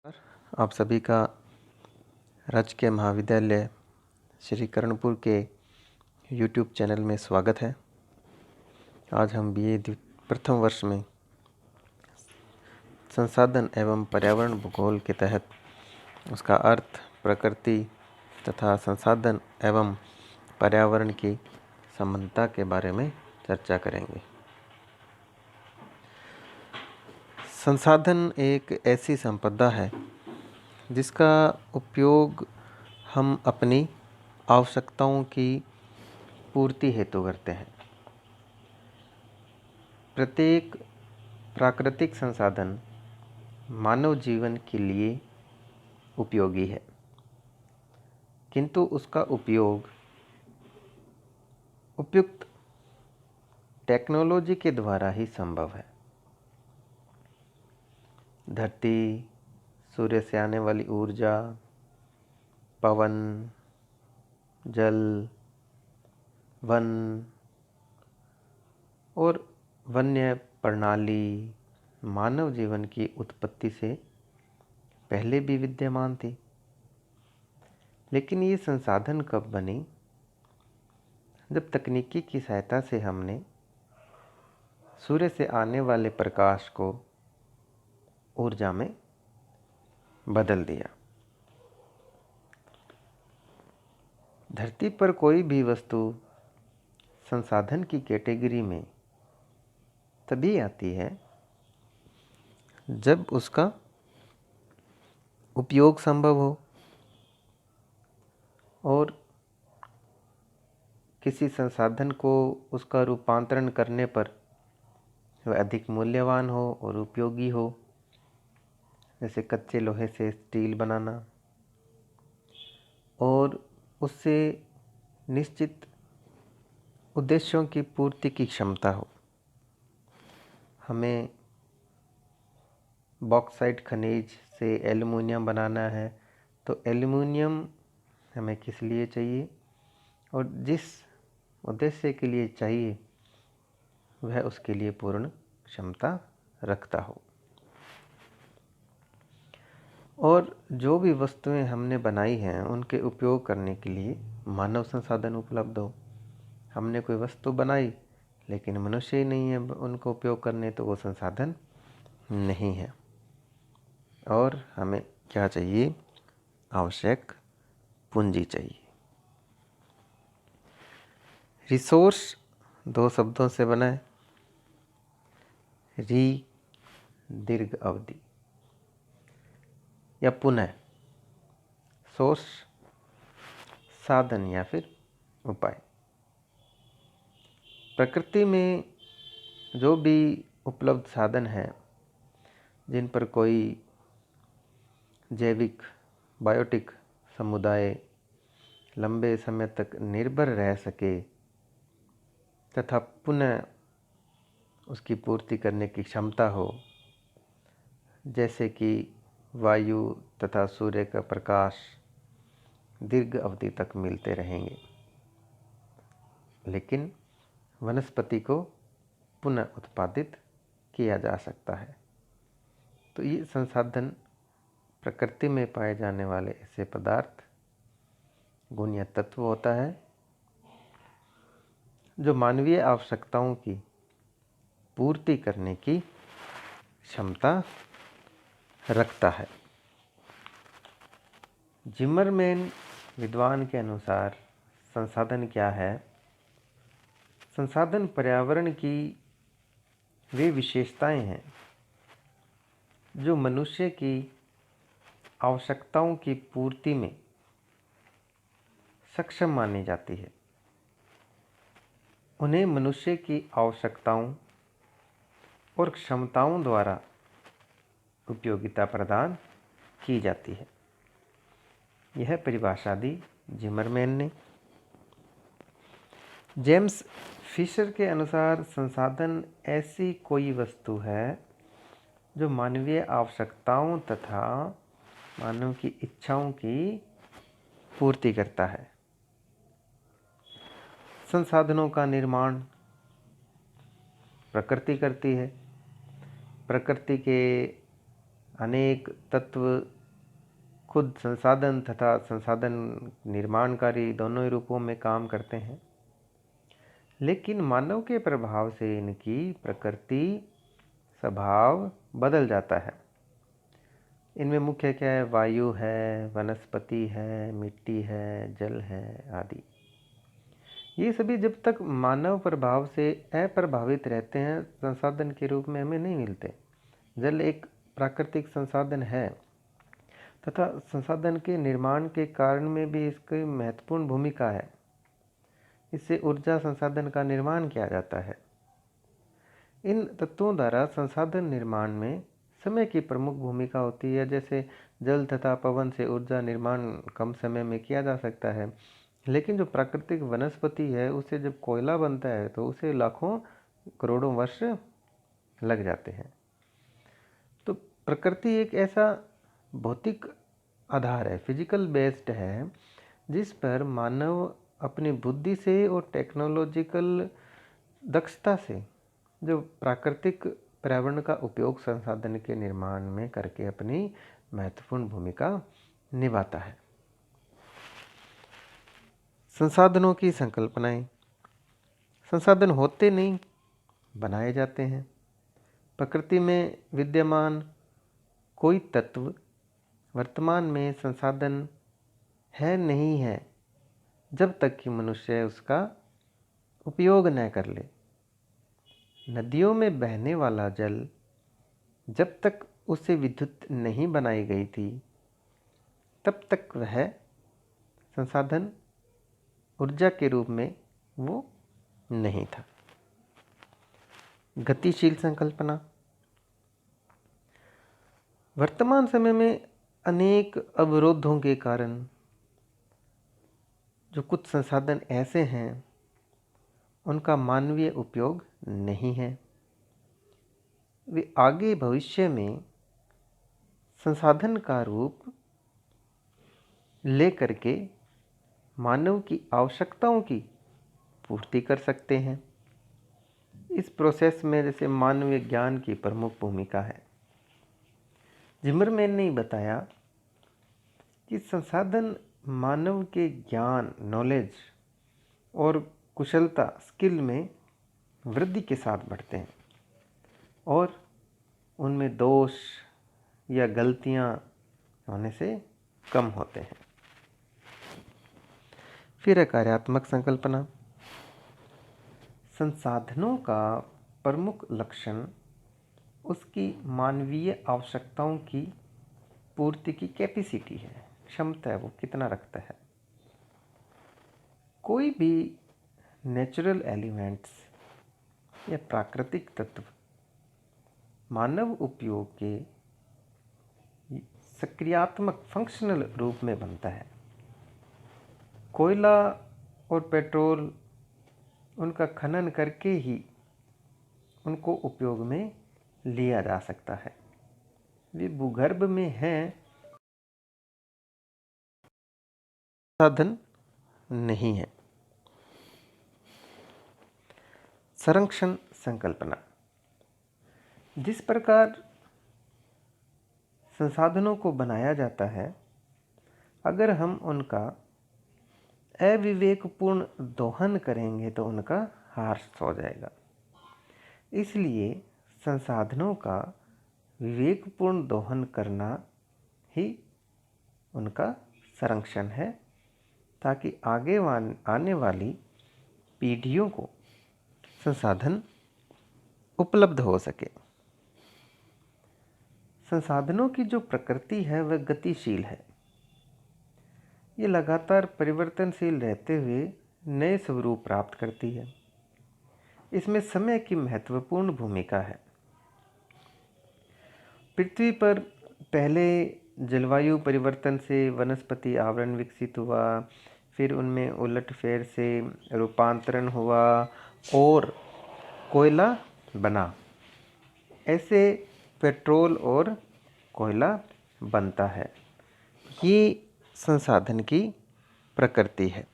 आप सभी का राजकीय महाविद्यालय श्री कर्णपुर के YouTube चैनल में स्वागत है। आज हम BA प्रथम वर्ष में संसाधन एवं पर्यावरण भूगोल के तहत उसका अर्थ, प्रकृति तथा संसाधन एवं पर्यावरण की संबंधता के बारे में चर्चा करेंगे। संसाधन एक ऐसी संपदा है जिसका उपयोग हम अपनी आवश्यकताओं की पूर्ति हेतु करते हैं। प्रत्येक प्राकृतिक संसाधन मानव जीवन के लिए उपयोगी है, किंतु उसका उपयोग उपयुक्त टेक्नोलॉजी के द्वारा ही संभव है। धरती, सूर्य से आने वाली ऊर्जा, पवन, जल, वन और वन्य प्रणाली मानव जीवन की उत्पत्ति से पहले भी विद्यमान थी। लेकिन ये संसाधन कब बनी? जब तकनीकी की सहायता से हमने सूर्य से आने वाले प्रकाश को ऊर्जा में बदल दिया। धरती पर कोई भी वस्तु संसाधन की कैटेगरी में तभी आती है जब उसका उपयोग संभव हो और किसी संसाधन को उसका रूपांतरण करने पर वह अधिक मूल्यवान हो और उपयोगी हो। जैसे कच्चे लोहे से स्टील बनाना और उससे निश्चित उद्देश्यों की पूर्ति की क्षमता हो। हमें बॉक्साइट खनिज से एल्युमिनियम बनाना है तो एल्युमिनियम हमें किस लिए चाहिए और जिस उद्देश्य के लिए चाहिए वह उसके लिए पूर्ण क्षमता रखता हो। और जो भी वस्तुएं हमने बनाई हैं उनके उपयोग करने के लिए मानव संसाधन उपलब्ध हो। हमने कोई वस्तु बनाई लेकिन मनुष्य ही नहीं है उनको उपयोग करने, तो वो संसाधन नहीं है। और हमें क्या चाहिए? आवश्यक पूंजी चाहिए। रिसोर्स दो शब्दों से बना है। री दीर्घ अवधि या पुनः, सोर्स साधन या फिर उपाय। प्रकृति में जो भी उपलब्ध साधन हैं जिन पर कोई जैविक बायोटिक समुदाय लंबे समय तक निर्भर रह सके तथा पुनः उसकी पूर्ति करने की क्षमता हो, जैसे कि वायु तथा सूर्य का प्रकाश दीर्घ अवधि तक मिलते रहेंगे, लेकिन वनस्पति को पुनः उत्पादित किया जा सकता है। तो ये संसाधन प्रकृति में पाए जाने वाले ऐसे पदार्थ, गुण या तत्व होता है जो मानवीय आवश्यकताओं की पूर्ति करने की क्षमता रखता है। जिमरमैन विद्वान के अनुसार संसाधन क्या है? संसाधन पर्यावरण की वे विशेषताएं हैं जो मनुष्य की आवश्यकताओं की पूर्ति में सक्षम मानी जाती है। उन्हें मनुष्य की आवश्यकताओं और क्षमताओं द्वारा उपयोगिता प्रदान की जाती है। यह परिभाषा दी जिमरमैन ने। जेम्स फिशर के अनुसार संसाधन ऐसी कोई वस्तु है जो मानवीय आवश्यकताओं तथा मानव की इच्छाओं की पूर्ति करता है। संसाधनों का निर्माण प्रकृति करती है। प्रकृति के अनेक तत्व खुद संसाधन तथा संसाधन निर्माणकारी दोनों ही रूपों में काम करते हैं, लेकिन मानव के प्रभाव से इनकी प्रकृति स्वभाव बदल जाता है। इनमें मुख्य क्या है? वायु है, वनस्पति है, मिट्टी है, जल है आदि। ये सभी जब तक मानव प्रभाव से अप्रभावित रहते हैं, संसाधन के रूप में हमें नहीं मिलते। जल एक प्राकृतिक संसाधन है तथा संसाधन के निर्माण के कारण में भी इसकी महत्वपूर्ण भूमिका है। इससे ऊर्जा संसाधन का निर्माण किया जाता है। इन तत्वों द्वारा संसाधन निर्माण में समय की प्रमुख भूमिका होती है। जैसे जल तथा पवन से ऊर्जा निर्माण कम समय में किया जा सकता है, लेकिन जो प्राकृतिक वनस्पति है उससे जब कोयला बनता है तो उसे लाखों करोड़ों वर्ष लग जाते हैं। तो प्रकृति एक ऐसा भौतिक आधार है, फिजिकल बेस्ड है, जिस पर मानव अपनी बुद्धि से और टेक्नोलॉजिकल दक्षता से जो प्राकृतिक पर्यावरण का उपयोग संसाधन के निर्माण में करके अपनी महत्वपूर्ण भूमिका निभाता है। संसाधनों की संकल्पनाएं। संसाधन होते नहीं, बनाए जाते हैं। प्रकृति में विद्यमान कोई तत्व वर्तमान में संसाधन है नहीं है जब तक कि मनुष्य उसका उपयोग न कर ले। नदियों में बहने वाला जल जब तक उससे विद्युत नहीं बनाई गई थी, तब तक वह संसाधन ऊर्जा के रूप में वो नहीं था। गतिशील संकल्पना। वर्तमान समय में अनेक अवरोधों के कारण जो कुछ संसाधन ऐसे हैं उनका मानवीय उपयोग नहीं है। वे आगे भविष्य में संसाधन का रूप ले करके मानव की आवश्यकताओं की पूर्ति कर सकते हैं। इस प्रोसेस में जैसे मानवीय ज्ञान की प्रमुख भूमिका है। जिमरमैन ने बताया कि संसाधन मानव के ज्ञान, नॉलेज और कुशलता, स्किल में वृद्धि के साथ बढ़ते हैं और उनमें दोष या गलतियां होने से कम होते हैं। फिर है कार्यात्मक संकल्पना। संसाधनों का प्रमुख लक्षण उसकी मानवीय आवश्यकताओं की पूर्ति की कैपेसिटी है, क्षमता है, वो कितना रखता है। कोई भी नेचुरल एलिमेंट्स या प्राकृतिक तत्व मानव उपयोग के सक्रियात्मक फंक्शनल रूप में बनता है। कोयला और पेट्रोल उनका खनन करके ही उनको उपयोग में लिया जा सकता है। वे भूगर्भ में हैं, साधन नहीं है। संरक्षण संकल्पना। जिस प्रकार संसाधनों को बनाया जाता है, अगर हम उनका अविवेकपूर्ण दोहन करेंगे तो उनका ह्रास हो जाएगा। इसलिए संसाधनों का विवेकपूर्ण दोहन करना ही उनका संरक्षण है, ताकि आगे आने वाली पीढ़ियों को संसाधन उपलब्ध हो सके। संसाधनों की जो प्रकृति है वह गतिशील है। ये लगातार परिवर्तनशील रहते हुए नए स्वरूप प्राप्त करती है। इसमें समय की महत्वपूर्ण भूमिका है। पृथ्वी पर पहले जलवायु परिवर्तन से वनस्पति आवरण विकसित हुआ, फिर उनमें उलटफेर से रूपांतरण हुआ और कोयला बना। ऐसे पेट्रोल और कोयला बनता है। ये संसाधन की प्रकृति है।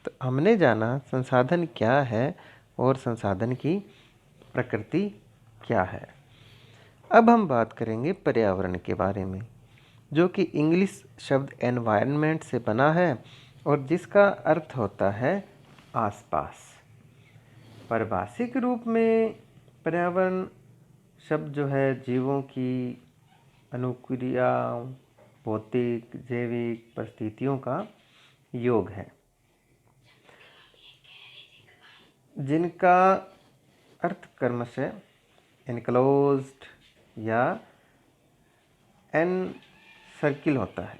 तो हमने जाना संसाधन क्या है और संसाधन की प्रकृति क्या है। अब हम बात करेंगे पर्यावरण के बारे में। जो कि इंग्लिश शब्द एनवायरनमेंट से बना है और जिसका अर्थ होता है आसपास। पारिभाषिक रूप में पर्यावरण शब्द जो है जीवों की अनुक्रियाओं, भौतिक जैविक परिस्थितियों का योग है, जिनका अर्थ क्रमशः एनक्लोज्ड या एन सर्किल होता है।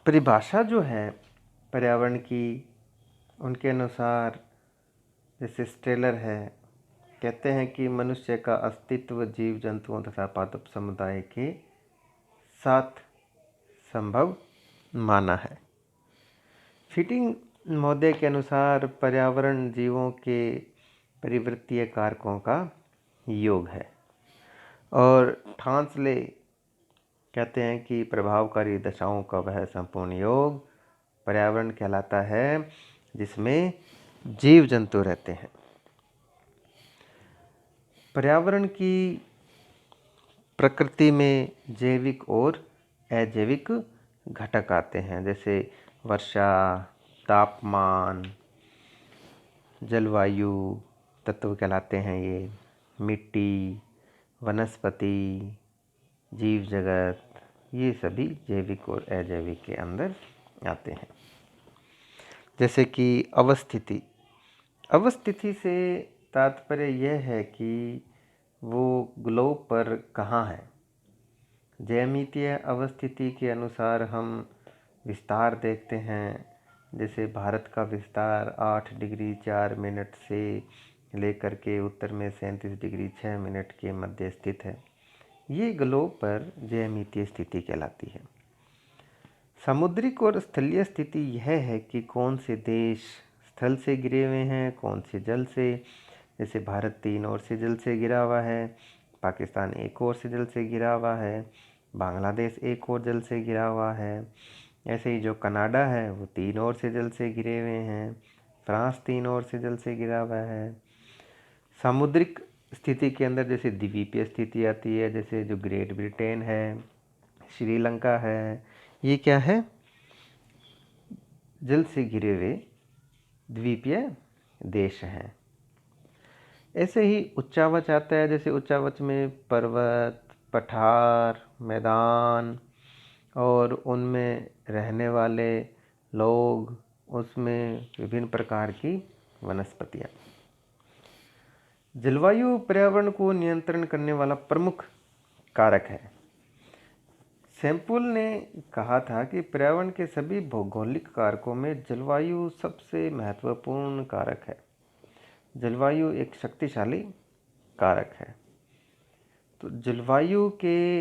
परिभाषा जो है पर्यावरण की, उनके अनुसार जैसे स्टेलर है, कहते हैं कि मनुष्य का अस्तित्व जीव जंतुओं तथा पादप समुदाय के साथ संभव माना है। फिटिंग महोदय के अनुसार पर्यावरण जीवों के परिवर्तीय कारकों का योग है। और ठांसले कहते हैं कि प्रभावकारी दशाओं का वह संपूर्ण योग पर्यावरण कहलाता है जिसमें जीव जंतु रहते हैं। पर्यावरण की प्रकृति में जैविक और अजैविक घटक आते हैं, जैसे वर्षा, तापमान, जलवायु तत्व कहलाते हैं ये, मिट्टी, वनस्पति, जीव जगत, ये सभी जैविक और अजैविक के अंदर आते हैं। जैसे कि अवस्थिति, अवस्थिति से तात्पर्य यह है कि वो ग्लोब पर कहाँ है। ज्यामितीय अवस्थिति के अनुसार हम विस्तार देखते हैं, जैसे भारत का विस्तार 8 डिग्री 4 मिनट से लेकर के उत्तर में 37 डिग्री 6 मिनट के मध्य स्थित है। ये ग्लोब पर ज्यामितीय स्थिति कहलाती है। समुद्रिक और स्थलीय स्थिति यह है कि कौन से देश स्थल से घिरे हुए हैं, कौन से जल से। जैसे भारत 3 ओर से जल से घिरा हुआ है, पाकिस्तान 1 ओर से जल से घिरा हुआ है, बांग्लादेश 1 ओर जल से घिरा हुआ है। ऐसे ही जो कनाडा है वो 3 ओर से जल से घिरे हुए हैं, फ्रांस 3 ओर से जल से घिरा हुआ है। सामुद्रिक स्थिति के अंदर जैसे द्वीपीय स्थिति आती है, जैसे जो ग्रेट ब्रिटेन है, श्रीलंका है, ये क्या है, जल से घिरे हुए द्वीपीय देश हैं। ऐसे ही उच्चावच आता है, जैसे उच्चावच में पर्वत, पठार, मैदान और उनमें रहने वाले लोग, उसमें विभिन्न प्रकार की वनस्पतियाँ। जलवायु पर्यावरण को नियंत्रण करने वाला प्रमुख कारक है। सैंपुल ने कहा था कि पर्यावरण के सभी भौगोलिक कारकों में जलवायु सबसे महत्वपूर्ण कारक है। जलवायु एक शक्तिशाली कारक है। तो जलवायु के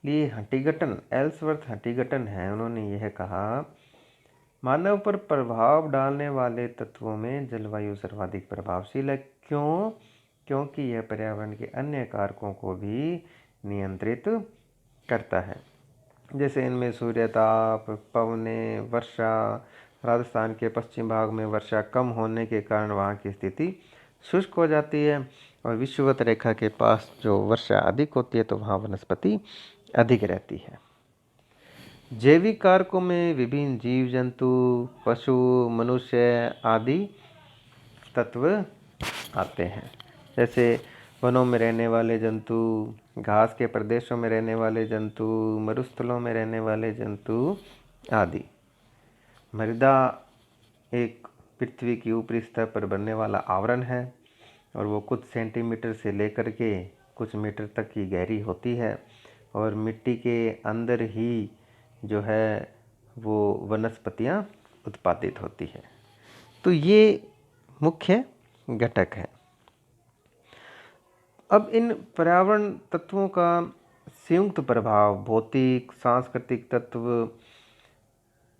लिए हंटिंगटन, एल्सवर्थ हंटिंगटन है, उन्होंने यह कहा, मानव पर प्रभाव डालने वाले तत्वों में जलवायु सर्वाधिक प्रभावशील है। क्यों? क्योंकि यह पर्यावरण के अन्य कारकों को भी नियंत्रित करता है। जैसे इनमें सूर्यताप, पवनें, वर्षा। राजस्थान के पश्चिम भाग में वर्षा कम होने के कारण वहाँ की स्थिति शुष्क हो जाती है, और विषुवत रेखा के पास जो वर्षा अधिक होती है तो वहाँ वनस्पति अधिक रहती है। जैविक कारकों में विभिन्न जीव जंतु, पशु, मनुष्य आदि तत्व आते हैं। जैसे वनों में रहने वाले जंतु, घास के प्रदेशों में रहने वाले जंतु, मरुस्थलों में रहने वाले जंतु आदि। मृदा एक पृथ्वी की ऊपरी सतह पर बनने वाला आवरण है, और वो कुछ सेंटीमीटर से लेकर के कुछ मीटर तक की गहरी होती है, और मिट्टी के अंदर ही जो है वो वनस्पतियाँ उत्पादित होती है। तो ये मुख्य घटक है। अब इन पर्यावरण तत्वों का संयुक्त प्रभाव, भौतिक, सांस्कृतिक तत्व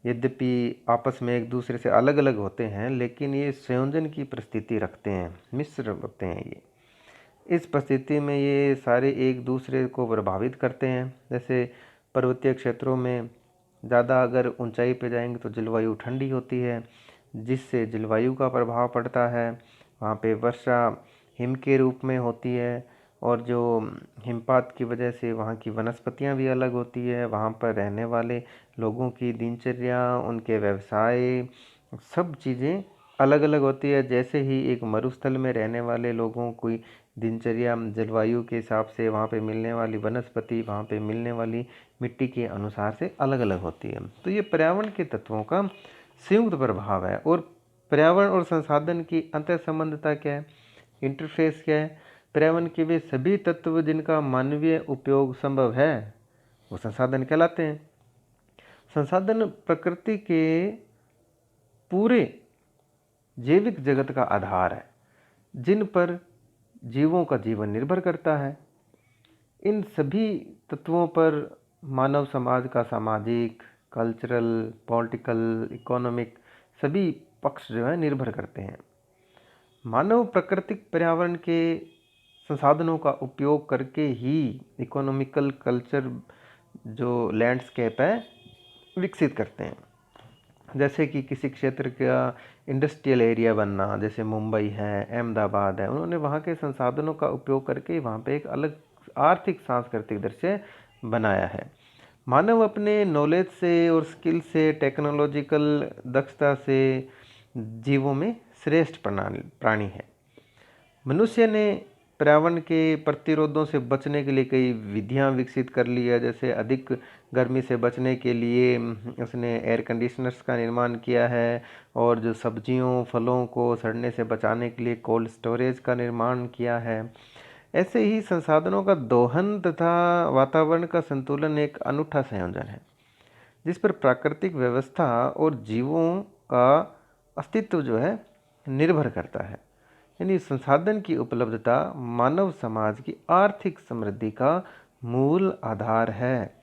यद्यपि आपस में एक दूसरे से अलग अलग होते हैं, लेकिन ये संयोजन की परिस्थिति रखते हैं, मिश्र होते हैं ये। इस परिस्थिति में ये सारे एक दूसरे को प्रभावित करते हैं। जैसे पर्वतीय क्षेत्रों में ज़्यादा अगर ऊंचाई पे जाएंगे तो जलवायु ठंडी होती है, जिससे जलवायु का प्रभाव पड़ता है। वहाँ पे वर्षा हिम के रूप में होती है, और जो हिमपात की वजह से वहाँ की वनस्पतियाँ भी अलग होती है, वहाँ पर रहने वाले लोगों की दिनचर्या, उनके व्यवसाय, सब चीज़ें अलग अलग होती है। जैसे ही एक मरुस्थल में रहने वाले लोगों की दिनचर्या जलवायु के हिसाब से, वहाँ पे मिलने वाली वनस्पति, वहाँ पे मिलने वाली मिट्टी के अनुसार से अलग अलग होती है। तो ये पर्यावरण के तत्वों का संयुक्त प्रभाव है। और पर्यावरण और संसाधन की अंतर संबंधता क्या है, इंटरफेस क्या है? पर्यावरण के वे सभी तत्व जिनका मानवीय उपयोग संभव है वो संसाधन कहलाते हैं। संसाधन प्रकृति के पूरे जैविक जगत का आधार है, जिन पर जीवों का जीवन निर्भर करता है। इन सभी तत्वों पर मानव समाज का सामाजिक, कल्चरल, पॉलिटिकल, इकोनॉमिक सभी पक्ष जो है निर्भर करते हैं। मानव प्राकृतिक पर्यावरण के संसाधनों का उपयोग करके ही इकोनॉमिकल कल्चर जो लैंडस्केप है विकसित करते हैं। जैसे कि किसी क्षेत्र का इंडस्ट्रियल एरिया बनना, जैसे मुंबई है, अहमदाबाद है, उन्होंने वहाँ के संसाधनों का उपयोग करके वहाँ पे एक अलग आर्थिक सांस्कृतिक दृश्य बनाया है। मानव अपने नॉलेज से और स्किल से, टेक्नोलॉजिकल दक्षता से जीवों में श्रेष्ठ प्राणी है। मनुष्य ने पर्यावरण के प्रतिरोधों से बचने के लिए कई विधियां विकसित कर ली है। जैसे अधिक गर्मी से बचने के लिए उसने एयर कंडीशनर्स का निर्माण किया है, और जो सब्जियों फलों को सड़ने से बचाने के लिए कोल्ड स्टोरेज का निर्माण किया है। ऐसे ही संसाधनों का दोहन तथा वातावरण का संतुलन एक अनूठा संयोजन है, जिस पर प्राकृतिक व्यवस्था और जीवों का अस्तित्व जो है निर्भर करता है। यानी संसाधन की उपलब्धता मानव समाज की आर्थिक समृद्धि का मूल आधार है।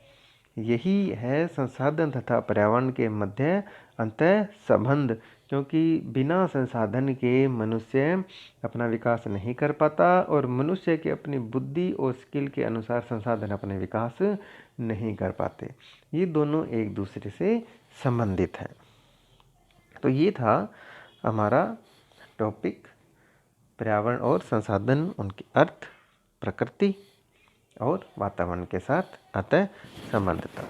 यही है संसाधन तथा पर्यावरण के मध्य अंतः संबंध, क्योंकि बिना संसाधन के मनुष्य अपना विकास नहीं कर पाता, और मनुष्य के अपनी बुद्धि और स्किल के अनुसार संसाधन अपने विकास नहीं कर पाते। ये दोनों एक दूसरे से संबंधित हैं। तो ये था हमारा टॉपिक, पर्यावरण और संसाधन, उनके अर्थ, प्रकृति और वातावरण के साथ अतः संबंधता।